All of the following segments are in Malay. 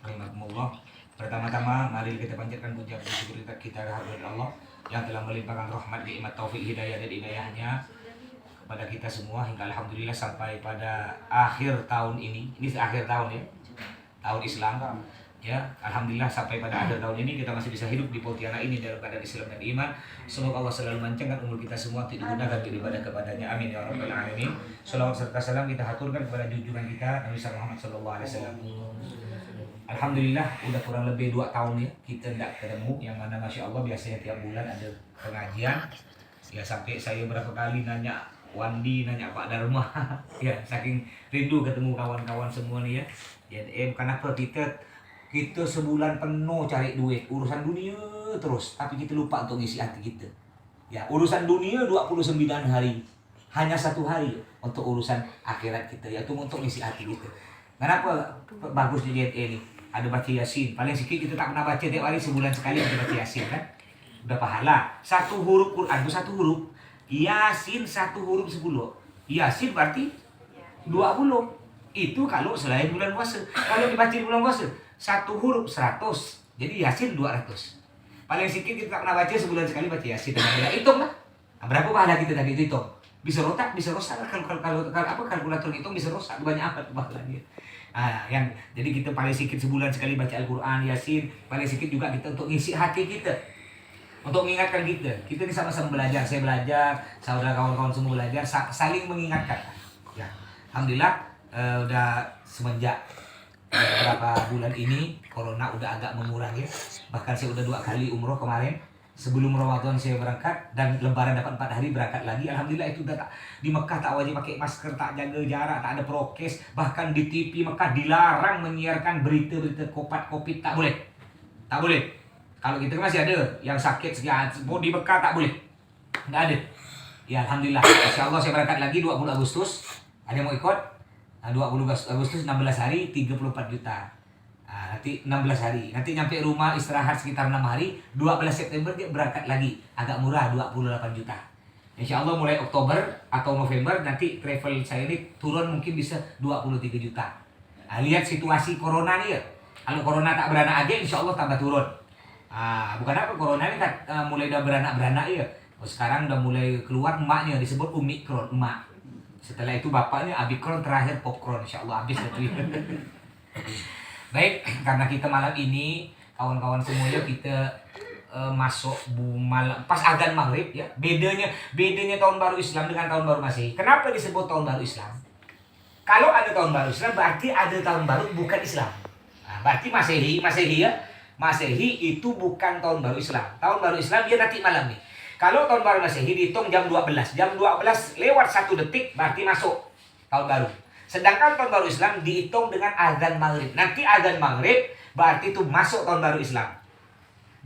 rahimakumullah. Pertama-tama mari kita panjatkan puja dan syukur kita kehadirat Allah yang telah melimpahkan rahmat, nikmat, taufik, hidayah dan inayahnya kepada kita semua hingga alhamdulillah sampai pada akhir tahun ini. Ini akhir tahun ya, tahun Islam ya. Alhamdulillah sampai pada akhir tahun ini kita masih bisa hidup di Pontianak ini dalam keadaan Islam dan iman. Semoga Allah selalu manjangkan umur kita semua untuk digunakan beribadah kepadanya, amin ya rabbal alamin. Salawat serta salam kita haturkan kepada junjungan kita Nabi Muhammad SAW. Alhamdulillah udah kurang lebih 2 tahun ya kita tidak ketemu, yang mana Masya Allah biasanya tiap bulan ada pengajian ya, sampai saya berapa kali nanya Wandi, nanya Pak Dharma ya, saking rindu ketemu kawan-kawan semua nih ya. Kenapa kita sebulan penuh cari duit, urusan dunia terus, tapi kita lupa untuk ngisi hati kita ya. Urusan dunia 29 hari, hanya 1 hari untuk urusan akhirat kita, yaitu untuk ngisi hati kita. Kenapa bagus di JNE ini? Ada baca Yasin, paling sedikit kita tak pernah baca tiap hari, sebulan sekali kita baca Yasin kan? Udah pahala. 1 huruf Quran itu 1 huruf. Yasin 1 huruf 10. Yasin berarti 20. Itu kalau selain bulan puasa. Kalau dibaca di bulan puasa 1 huruf 100. Jadi Yasin 200. Paling sedikit kita tak pernah baca, sebulan sekali baca Yasin. Nah, hitung lah. Nah, berapa pahala kita tadi itu hitung? Bisa rotak, bisa rosak. Kalau kalkulator hitung bisa rosak. Banyak apa tuh pahalanya? Jadi kita paling sedikit sebulan sekali baca Al-Quran, Yasin. Paling sedikit juga kita untuk ngisi hati kita, untuk mengingatkan kita ini sama-sama belajar. Saya belajar, saudara kawan-kawan semua belajar, saling mengingatkan ya. Alhamdulillah udah semenjak beberapa bulan ini corona udah agak mengurangi ya. Bahkan saya udah 2 kali umroh kemarin. Sebelum Ramadan saya berangkat dan Lebaran dapat 4 hari berangkat lagi. Alhamdulillah itu udah di Mekah tak wajib pakai masker, tak jaga jarak, tak ada prokes. Bahkan di TV Mekah dilarang menyiarkan berita-berita COVID, tak boleh. Tak boleh. Kalau kita masih ada yang sakit sekian, di Mekah tak boleh. Enggak ada. Ya Alhamdulillah. Insyaallah saya berangkat lagi 20 Agustus. Ada yang mau ikut? 20 Agustus 16 hari 34 juta. Nanti 16 hari. Nanti nyampe rumah istirahat sekitar 6 hari. 12 September dia berangkat lagi. Agak murah 28 juta. Insya Allah mulai Oktober atau November nanti travel saya ini turun mungkin bisa 23 juta. Lihat situasi corona nih ya. Kalau corona tak beranak aja insya Allah tambah turun. Bukan apa, corona ini kan mulai udah beranak-beranak ya. Sekarang udah mulai keluar emaknya, disebut Omikron, emak. Setelah itu bapaknya Abikron, terakhir Popkron. Insya Allah habis itu. Baik, karena kita malam ini kawan-kawan semuanya kita masuk malam pas adzan maghrib ya. Bedanya tahun baru Islam dengan tahun baru Masehi. Kenapa disebut tahun baru Islam? Kalau ada tahun baru Islam berarti ada tahun baru bukan Islam. Berarti Masehi ya. Masehi itu bukan tahun baru Islam. Tahun baru Islam dia nanti malam nih. Kalau tahun baru Masehi dihitung jam 12. Jam 12 lewat 1 detik berarti masuk tahun baru. Sedangkan tahun baru Islam dihitung dengan azan maghrib. Nanti azan maghrib berarti itu masuk tahun baru Islam.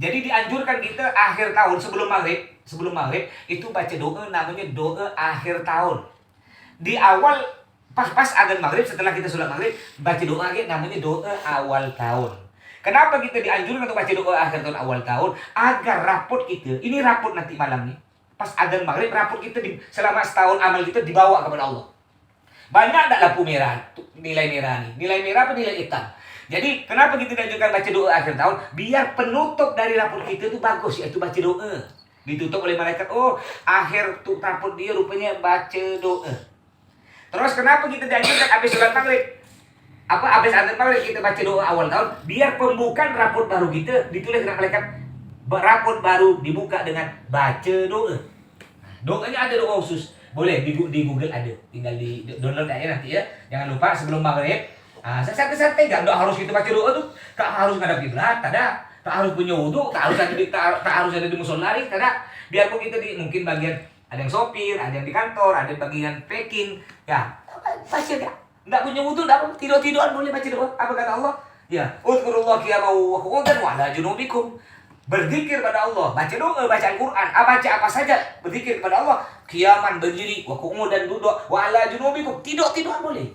Jadi dianjurkan kita akhir tahun sebelum maghrib itu baca doa, namanya doa akhir tahun. Di awal pas azan maghrib, setelah kita sholat maghrib baca doa lagi, namanya doa awal tahun. Kenapa kita dianjurkan untuk baca doa akhir tahun awal tahun? Agar rapot kita, ini rapot nanti malam nih. Pas azan maghrib rapot kita selama setahun amal kita dibawa kepada Allah. Banyak tak lampu merah, nilai merah nih. Nilai merah apa nilai hitam? Jadi kenapa kita dianjurkan baca doa akhir tahun? Biar penutup dari rapor kita itu bagus, yaitu baca doa. Ditutup oleh malaikat, oh akhir tuh rapor dia rupanya baca doa. Terus kenapa kita dianjurkan habis sholat maghrib? Habis azan maghrib kita baca doa awal tahun? Biar pembukaan rapor baru kita ditulis dengan malaikat. Rapor baru dibuka dengan baca doa. Doanya ada doa khusus. Boleh di Google ada, tinggal di download aja nanti ya. Jangan lupa sebelum maghrib, santai-santai, enggak harus kita baca doa tuh, tak harus ngadap kiblat, tak harus punya wudu, tak harus ada di musola, tak ada. Biarpun kita mungkin bagian ada yang sopir, ada yang di kantor, ada bagian packing, ya baca ya. Enggak punya wudu, enggak tidur-tiduran boleh baca doa. Apa kata Allah? Ya, uzkurullah qiyaman wa qu'udan wa 'ala junubikum. Berzikir pada Allah, baca doa, baca Al-Quran, baca apa saja, berzikir kepada Allah, kiaman berdiri, wa qu'udan duduk, wa 'ala junubikum, tidur-tiduran boleh.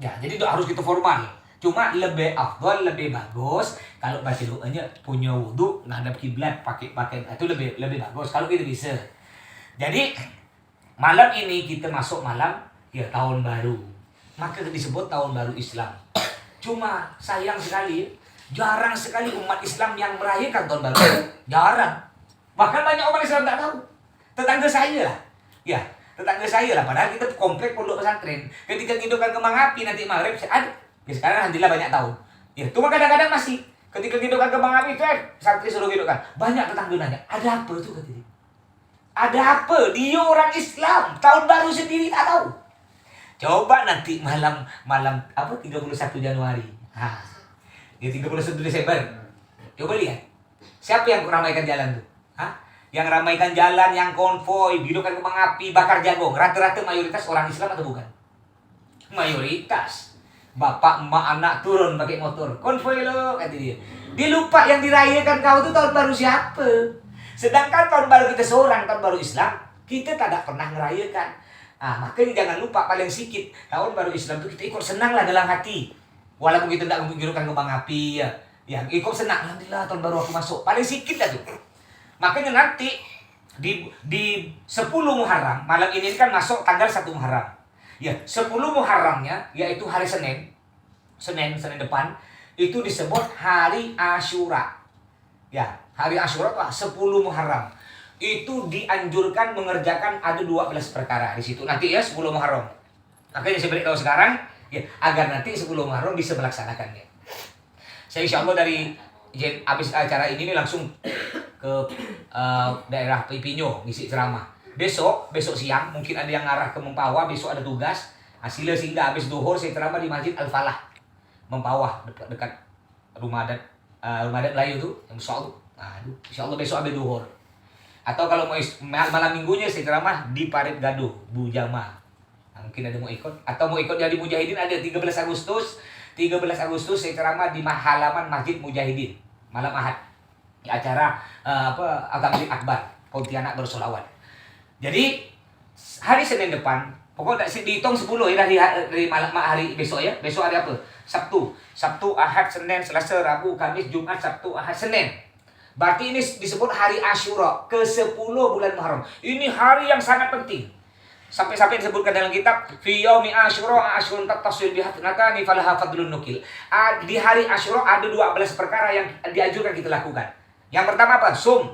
Ya, jadi doa harus kita formal. Cuma lebih afdal, lebih bagus kalau baca doanya punya wudu, ngadap kiblat, pakai itu lebih bagus kalau kita bisa. Jadi malam ini kita masuk malam ya tahun baru. Maka disebut tahun baru Islam. Cuma sayang sekali, jarang sekali umat Islam yang merayakan tahun baru. Jarang. Bahkan banyak umat Islam tak tahu. Tetangga saya lah. Ya, tetangga saya lah. Padahal kita komplek pondok pesantren. Ketika hidupkan kembang api nanti maghrib, ada. Ya, sekarang alhamdulillah banyak tahu. Ya, cuma kadang-kadang masih. Ketika hidupkan kembang api itu, santri suruh hidupkan. Banyak tetangga nanya, ada apa tuh katanya? Ada apa? Dia orang Islam. Tahun baru sendiri tak tahu. Coba nanti malam 31 Januari. Ya 31 Desember. Coba lihat. Siapa yang ramaikan jalan tuh? Yang ramaikan jalan, yang konvoy, hidupkan kembang api, bakar jagung. Rata-rata mayoritas orang Islam atau bukan? Mayoritas. Bapak, emak, anak turun pakai motor. Konvoy lo, kata dia. Dia lupa yang dirayakan kau itu tahun baru siapa. Sedangkan tahun baru kita seorang, tahun baru Islam, kita tak pernah merayakan. Makanya jangan lupa paling sedikit. Tahun baru Islam itu kita ikut senang lah dalam hati. Walaupun kita tidak menghidupkan kembang api, ya ikut senang. Alhamdulillah tahun baru aku masuk. Paling sedikit lah tuh. Makanya nanti di 10 Muharram, malam ini kan masuk tanggal 1 Muharram. Ya, 10 Muharramnya, yaitu hari Senin depan, itu disebut hari Asyura. Ya, hari Asyura itu 10 Muharram. Itu dianjurkan mengerjakan ada 12 perkara di situ. Nanti ya 10 Muharram. Makanya saya beritahu sekarang, ya, agar nanti 10 Muharram bisa melaksanakannya. Saya insya Allah dari habis acara ini langsung ke daerah Pipinyo ngisi ceramah. Besok siang mungkin ada yang ngarah ke Mempawah, besok ada tugas. Hasilnya sehingga habis duhur saya ceramah di Masjid Al-Falah Mempawah dekat rumah adat Melayu tuh yang besar tuh. Insyaallah besok habis duhur. Atau kalau mau malam minggunya saya ceramah di Parit Gaduh, Bujama. Mungkin ada mau ikut atau mau ikut jadi mujahidin, ada 13 Agustus saya ceramah di halaman Masjid Mujahidin malam Ahad. Di acara Agama Akbar Pontianak bersolawat. Jadi hari Senin depan, pokoknya dihitung 10 ya dari malam hari besok ya. Besok hari apa? Sabtu, Ahad, Senin, Selasa, Rabu, Kamis, Jumat, Sabtu, Ahad, Senin. Berarti ini disebut hari Asyura, ke-10 bulan Muharram. Ini hari yang sangat penting. Sampai-sampai disebutkan dalam kitab fi yaumi asyura asyurun tattasil bihatnatani falaha fadlun nukil. Di hari Asyura ada 12 perkara yang dianjurkan kita lakukan. Yang pertama apa? Sum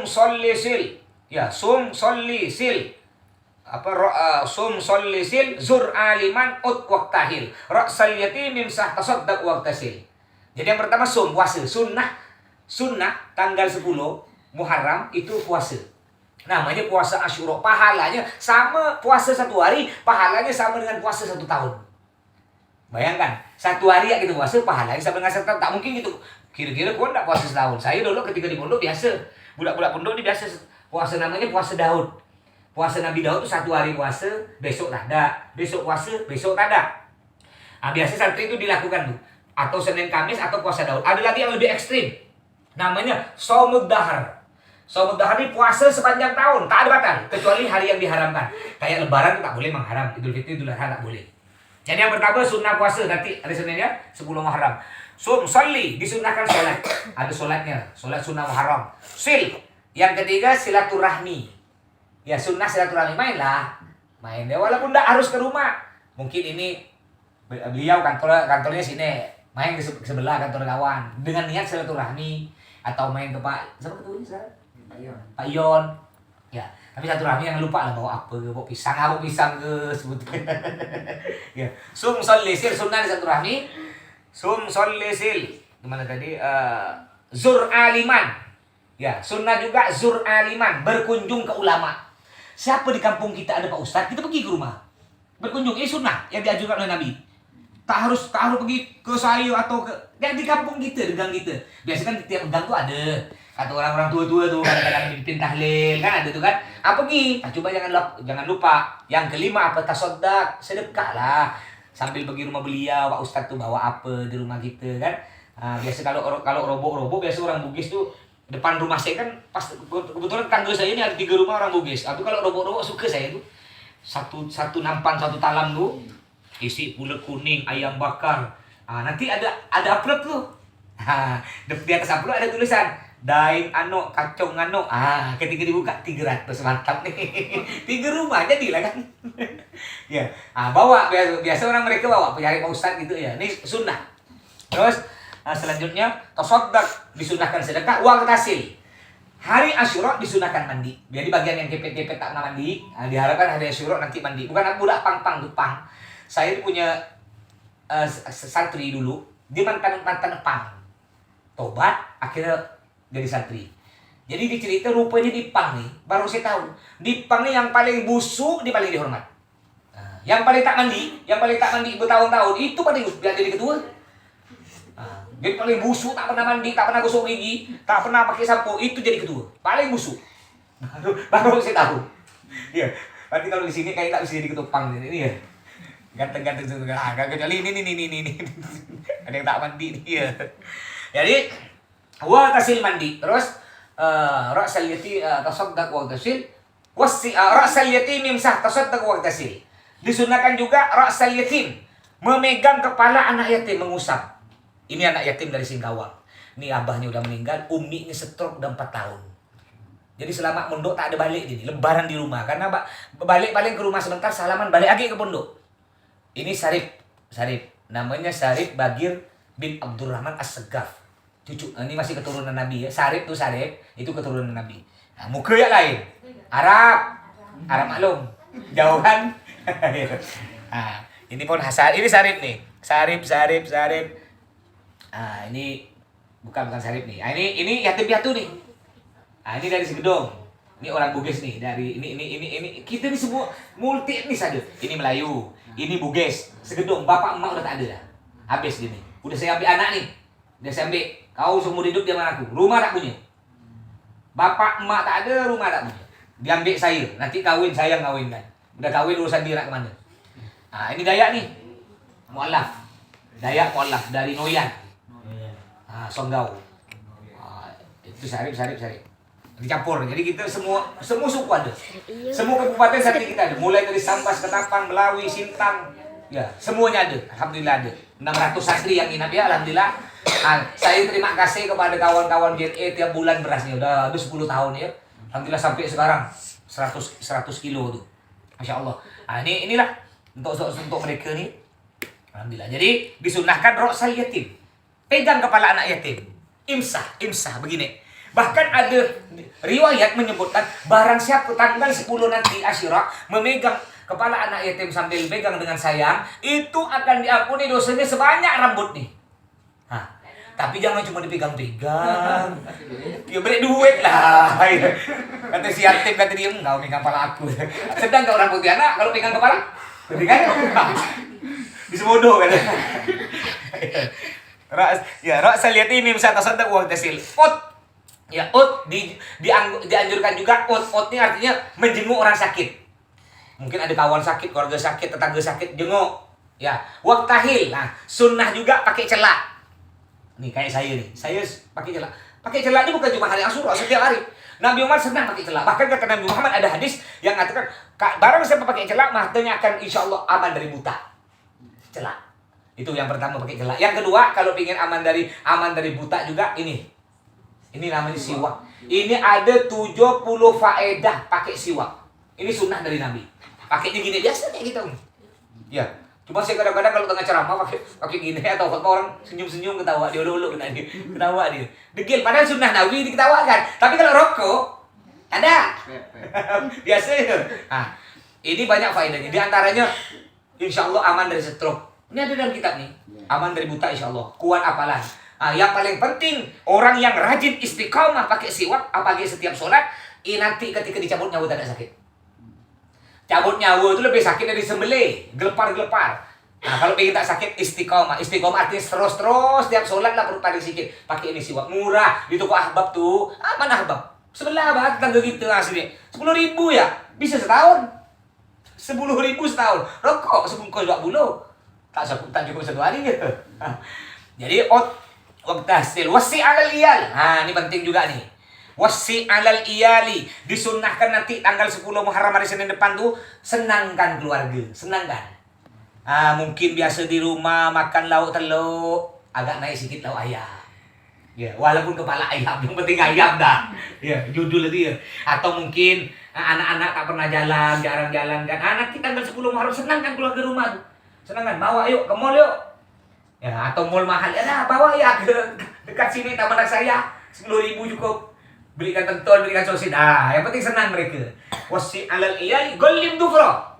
sholli sil. Ya, sum sholli sil. Sum sholli sil zur aliman ut waqtahil. Ra'sal yatim sah tasaddaq waqtasil. Jadi yang pertama puasa, sunnah tanggal 10 Muharram itu puasa. Namanya puasa Asyura. Pahalanya sama puasa 1 hari, pahalanya sama dengan puasa 1 tahun. Bayangkan, 1 hari ya kita puasa, pahalanya sama dengan 1 tahun. Tak mungkin gitu. Kira-kira kau enggak puasa setahun. Saya dulu ketika di pondok biasa. Budak-budak pondok ini biasa puasa, namanya puasa Daud. Puasa Nabi Daud itu 1 hari puasa, besok tak ada. Besok puasa, besok tak ada. Biasa santri itu dilakukan tuh. Atau Senin Kamis atau puasa Daud. Ada lagi yang lebih ekstrim. Namanya Shaumud Dahar. Shaumud Dahar ini puasa sepanjang tahun, tak ada batal kecuali hari yang diharamkan. Kayak Lebaran itu tak boleh mengharam, Idul Fitri, Idul Adha tak boleh. Jadi yang pertama sunnah puasa nanti hari Senin ya, 10 Muharram. Sholli, disunahkan sholat. Ada sholatnya, sholat sunnah Muharram. Sil, yang ketiga silaturahmi. Ya sunnah silaturahmi, main deh, walaupun tak harus ke rumah. Mungkin ini beliau kantornya sini, main ke sebelah kantor kawan dengan niat silaturahmi, atau main ke siapa ketuanya sekarang? Pak Ion. Ya, tapi silaturahmi yang lupa lah bawa apa, bawa pisang ke sebetulnya. Ya, sholli sil, sunnah silaturahmi. Sholli sil. Gimana tadi? Zur aliman. Ya, sunnah juga zur aliman, berkunjung ke ulama. Siapa di kampung kita ada Pak Ustadz, kita pergi ke rumah. Berkunjung, ini sunnah yang diajarkan oleh Nabi. Tak harus pergi ke saya atau ke di kampung kita, di gang kita. Biasanya kan tiap gang tuh ada. Kata orang-orang tua-tua tuh kadang-kadang dipimpin tahlil kan ada tuh kan. Pergi. Coba jangan lupa. Yang kelima apa? Tasaddaq, sedekah lah. Sambil pergi rumah beliau, Pak Ustadz tuh bawa apa di rumah kita kan. Biasa kalau robo biasa orang Bugis tuh depan rumah saya kan pas kebetulan tangga saya ini ada 3 rumah orang Bugis. Tapi kalau robo suka saya tuh satu nampan satu talam tuh isi pulut kuning, ayam bakar. Nanti ada upload tuh. Di atas upload ada tulisan daing ano, kacang ano. Ketika dibuka 300, mantap nih. 3 rumah jadilah kan. Ya. Bawa biasa orang mereka bawa pencari Pak Ustadz gitu ya. Ini sunnah. Terus selanjutnya tasaddaq, disunahkan sedekah. Waqtasil, hari Asyura disunahkan mandi. Jadi bagian yang kepet-kepet tak pernah mandi, diharapkan hari Asyura nanti mandi. Bukan budak pang-pang tuh pang. Saya punya santri dulu, dia mantan pang. Tobat, akhirnya jadi santri. Jadi dicerita rupanya di pang nih, baru saya tahu. Di pang nih yang paling busuk, dia paling dihormat. Yang paling tak mandi bertahun-tahun, itu paling biar jadi ketua. Jadi paling busuk, tak pernah mandi, tak pernah gosok gigi, tak pernah pakai sampo, itu jadi ketua. Paling busuk. Baru saya tahu. Iya. Berarti kalau di sini kayak tak bisa jadi ketua pang ini ya. Ganteng-ganteng kecuali ini. Ada yang tak mandi nih ya. Jadi tasil mandi. Terus ra'sal yati tasaddaq wa tasil. Ra'sal yatim imsah tasaddaq wa tasil. Disunahkan juga ra'sal yatim, memegang kepala anak yatim, mengusap. Ini anak yatim dari Singkawang. Ini abahnya udah meninggal, umminya stroke udah 4 tahun. Jadi selama mondok tak ada balik jadi lebaran di rumah karena balik paling ke rumah sebentar, salaman balik lagi ke pondok. Ini Sarip. Namanya Sarip Bagir bin Abdurrahman As-Segaf. Cucu, ini masih keturunan Nabi ya. Sarip, itu keturunan Nabi. Nah, muka yang lain. Arab maklum. Jauh kan? Nah, ini pun Hasan. Ini Sarip nih. Sarip. Ah, ini bukan Sarip nih. Ah, ini yatim piatu nih. Ah, ini dari Segedong. Ini orang Bugis nih. Dari ini kita ini semua multi etnis aja. Ini Melayu, ini Bugis, Segedong. Bapak emak udah tak ada dah. Habis gini. Udah saya ambil anak nih. Udah saya ambil. Kau seumur hidup dia sama aku. Rumah tak punya. Bapak emak tak ada, rumah tak punya. Diambil saya. Nanti kawin saya ngawinkan. Udah kawin urusan dia nak kemana. Nah, ini Dayak nih. Mu'alaf. Dayak Mu'alaf dari Noyan. Songgau. Itu Sarip. Dicampur. Jadi kita semua suku ada. Semua kabupaten saat ini kita ada. Mulai dari Sambas, Ketapang, Belawi, Sintang. Ya, semuanya ada. Alhamdulillah ada. 600 santri yang inap ya, alhamdulillah. Saya terima kasih kepada kawan-kawan JNE tiap bulan berasnya. Udah 10 tahun ya. Alhamdulillah sampai sekarang 100 kilo tuh. Masya Allah. Nah, inilah untuk mereka nih. Alhamdulillah. Jadi disunahkan ra'sal yatim. Pegang kepala anak yatim. Imsah begini. Bahkan ada riwayat menyebutkan barang siapa tanggal 10 nanti Asyura memegang kepala anak yatim sambil pegang dengan sayang, itu akan diampuni dosanya sebanyak rambut nih. Tapi jangan cuma dipegang-pegang. Ya beri duit lah. Kata si yatim, kata dia, enggak pegang kepala aku. Sedang kalau rambut dia anak, kalau pegang kepala, pegang bisa bodoh kan. Ra'sal yatim imsah tasaddaq wa tasil. Dianjurkan juga ut ini artinya menjenguk orang sakit. Mungkin ada kawan sakit, keluarga sakit, tetangga sakit, jenguk. Ya, waktahil. Nah, sunnah juga pakai celak. Nih kayak saya nih. Saya pakai celak. Pakai celak ini bukan cuma hari Asyura, setiap hari. Nabi Muhammad senang pakai celak. Bahkan kata Nabi Muhammad ada hadis yang mengatakan barang siapa pakai celak, matanya akan insya Allah aman dari buta. Celak. Itu yang pertama pakai celak. Yang kedua, kalau ingin aman dari buta juga ini namanya siwak. Ini ada 70 faedah pakai siwak. Ini sunnah dari Nabi. Pakainya gini biasa kayak gitu. Ya, cuma saya kadang-kadang kalau tengah ceramah pakai gini atau orang senyum-senyum ketawa dia ulu-ulu ketawa dia. Degil padahal sunnah Nabi diketawakan. Tapi kalau rokok ada. Biasa itu. Nah, ini banyak faedahnya. Di antaranya insya Allah aman dari stroke. Ini ada dalam kitab nih. Aman dari buta insya Allah. Kuat apalan. Yang paling penting orang yang rajin istiqomah pakai siwak apalagi setiap sholat, nanti ketika dicabut nyawa tak ada sakit. Cabut nyawa itu lebih sakit dari sembelih, gelepar. Nah, kalau pengen tak sakit istiqomah. Istiqomah artinya terus setiap sholat lah perlu paling sedikit. Pakai ini siwak murah di toko Ahbab tuh. Mana Ahbab? Sebelah banget tangga gitu asli. 10.000 ya, bisa setahun. 10.000 setahun. Rokok sebungkus 20. Tak cukup 1 hari gitu. Jadi waqtasil wasi 'alal iyal. Nah, ini penting juga nih. Wasi 'alal iyali, disunnahkan nanti tanggal 10 Muharram hari Senin depan tuh senangkan keluarga, senangkan. Mungkin biasa di rumah makan lauk telur, agak naik sedikit lauk ayam. Ya, walaupun kepala ayam, yang penting ayam dah. Ya, judul dia. Atau mungkin anak-anak tak pernah jarang jalan kan. Nanti tanggal 10 Muharram senangkan keluarga rumah tuh. Senangkan, bawa yuk ke mall yuk. Ya, atau mall mahal. Ya, nah, bawa ya ke dekat sini Taman Raksasa. 10.000 cukup. Belikan pentol, belikan sosis. Yang penting senang mereka. Wasi alal iyali gollim dufro.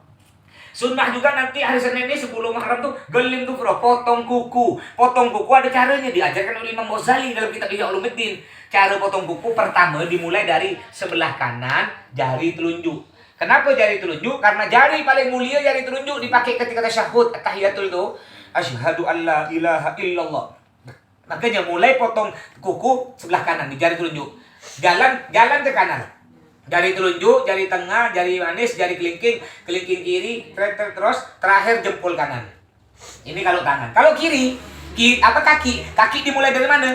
Sunnah juga nanti hari Senin ini 10 Muharram tuh gollim dufro, potong kuku. Potong kuku ada caranya, diajarkan oleh Imam Ghazali dalam kitab Ihya Ulumuddin. Cara potong kuku pertama dimulai dari sebelah kanan jari telunjuk. Kenapa jari telunjuk? Karena jari paling mulia jari telunjuk dipakai ketika tasyahud at-tahiyatul itu. Asyhadu an la ilaha illallah. Makanya mulai potong kuku sebelah kanan di jari telunjuk. Jalan ke kanan. Jari telunjuk, jari tengah, jari manis, jari kelingking kiri, terus terakhir jempol kanan. Ini kalau tangan. Kalau kiri, kaki dimulai dari mana?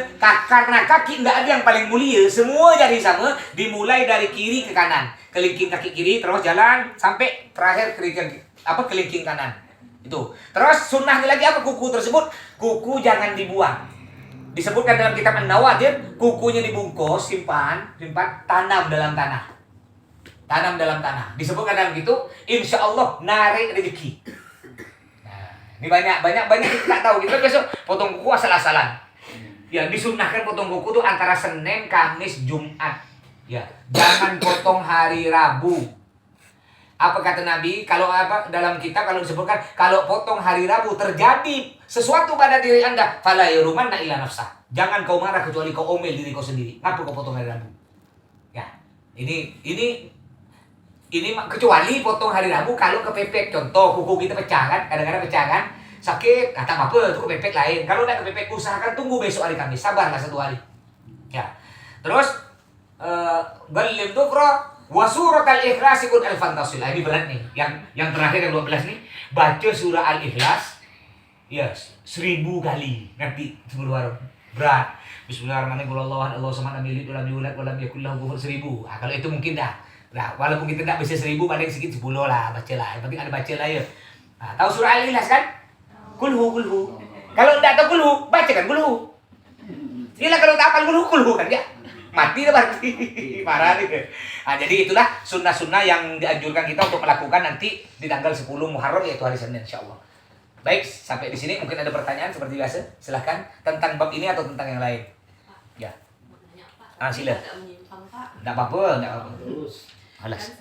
Karena kaki nggak ada yang paling mulia, semua jari sama, dimulai dari kiri ke kanan. Kelingking kaki kiri terus jalan sampai terakhir kelingking kanan. Itu. Terus sunnahnya lagi apa kuku tersebut? Kuku jangan dibuang. Disebutkan dalam kitab An-Nawadir, kukunya dibungkus, simpan, tanam dalam tanah. Tanam dalam tanah. Disebutkan dalam itu, insya Allah narik rezeki. Nah, ini banyak kita tak tahu. Kita besok potong kuku asal-asalan. Ya, disunnahkan potong kuku itu antara Senin, Kamis, Jumat. Ya, jangan potong hari Rabu. Apa kata Nabi? Kalau dalam kitab kalau disebutkan kalau potong hari Rabu terjadi sesuatu pada diri Anda, fala yurumanna illa nafsah. Jangan kau marah kecuali kau omel diri kau sendiri. Ngapa kau potong hari Rabu? Ya. Ini kecuali potong hari Rabu kalau kepepet, contoh kuku kita pecah kan, kadang-kadang pecah kan, sakit, tak apa itu kepepet lain. Kalau tidak kepepet usahakan tunggu besok hari Kamis, sabarlah 1 hari. Ya. Terus gollim dufra wa surat al-ikhlas ikut al-fantasil. Ini berat nih. Yang terakhir yang 12 nih, baca surah al-ikhlas ya 1000 kali. Ngerti 10 hari. Berat. Bismillahirrahmanirrahim. Allahu samad lam yalid wa lam yulad wa lam yakul lahu kufuwan 1000. Kalau itu mungkin dah. Nah, walaupun kita tidak bisa 1000 paling sedikit 10 lah bacalah. Yang penting ada baca lah ya. Nah, tahu surah al-ikhlas kan? Kulhu. Kalau tidak tahu kulhu, bacakan kulhu. Inilah kalau tak hafal kulhu kan ya. Mati dah berarti. Parah nih. Nah, jadi itulah sunnah-sunnah yang dianjurkan kita untuk melakukan nanti di tanggal 10 Muharram yaitu hari Senin insyaallah. Baik, sampai di sini mungkin ada pertanyaan seperti biasa. Silakan tentang bab ini atau tentang yang lain. Ya. Sila. Enggak apa-apa, enggak apa-apa. Alas.